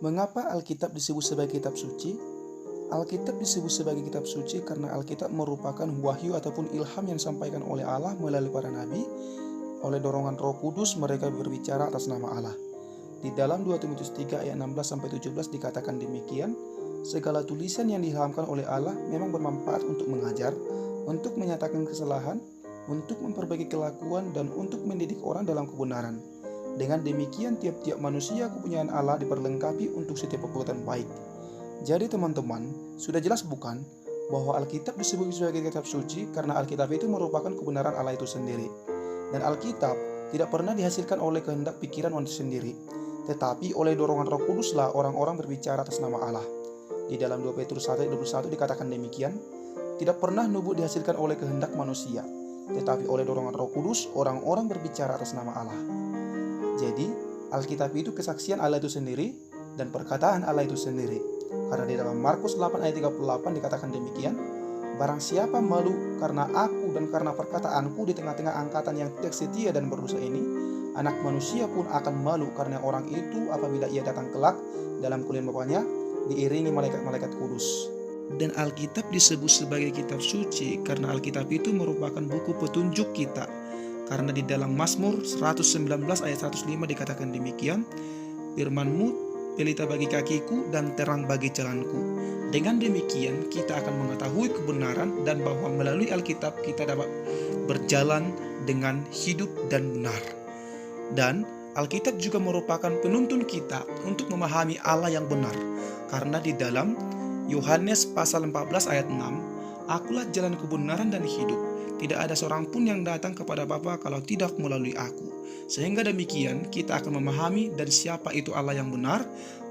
Mengapa Alkitab disebut sebagai kitab suci? Alkitab disebut sebagai kitab suci karena Alkitab merupakan wahyu ataupun ilham yang disampaikan oleh Allah melalui para nabi. Oleh dorongan Roh Kudus mereka berbicara atas nama Allah. Di dalam 2 Timotius 3 ayat 16-17 dikatakan demikian, segala tulisan yang diilhamkan oleh Allah memang bermanfaat untuk mengajar, untuk menyatakan kesalahan, untuk memperbaiki kelakuan, dan untuk mendidik orang dalam kebenaran. Dengan demikian tiap-tiap manusia kepunyaan Allah diperlengkapi untuk setiap perbuatan baik. Jadi teman-teman, sudah jelas bukan bahwa Alkitab disebut sebagai kitab suci karena Alkitab itu merupakan kebenaran Allah itu sendiri. Dan Alkitab tidak pernah dihasilkan oleh kehendak pikiran manusia sendiri, tetapi oleh dorongan Roh Kuduslah orang-orang berbicara atas nama Allah. Di dalam 2 Petrus 1 ayat 21 dikatakan demikian, tidak pernah nubuat dihasilkan oleh kehendak manusia, tetapi oleh dorongan Roh Kudus orang-orang berbicara atas nama Allah. Jadi, Alkitab itu kesaksian Allah itu sendiri dan perkataan Allah itu sendiri. Karena di dalam Markus 8 ayat 38 dikatakan demikian, barang siapa malu karena aku dan karena perkataanku di tengah-tengah angkatan yang tidak setia dan berdosa ini, anak manusia pun akan malu karena orang itu apabila ia datang kelak dalam kuliah Bapanya diiringi malaikat-malaikat kudus. Dan Alkitab disebut sebagai kitab suci karena Alkitab itu merupakan buku petunjuk kita. Karena di dalam Mazmur 119 ayat 105 dikatakan demikian, firman-Mu pelita bagi kakiku dan terang bagi jalanku. Dengan demikian kita akan mengetahui kebenaran dan bahwa melalui Alkitab kita dapat berjalan dengan hidup dan benar. Dan Alkitab juga merupakan penuntun kita untuk memahami Allah yang benar. Karena di dalam Yohanes pasal 14 ayat 6, akulah jalan kebenaran dan hidup. Tidak ada seorang pun yang datang kepada Bapa kalau tidak melalui aku. Sehingga demikian kita akan memahami dan siapa itu Allah yang benar,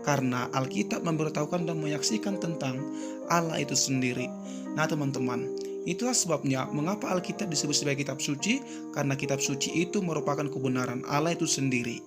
karena Alkitab memberitahukan dan menyaksikan tentang Allah itu sendiri. Nah teman-teman, itulah sebabnya mengapa Alkitab disebut sebagai kitab suci, karena kitab suci itu merupakan kebenaran Allah itu sendiri.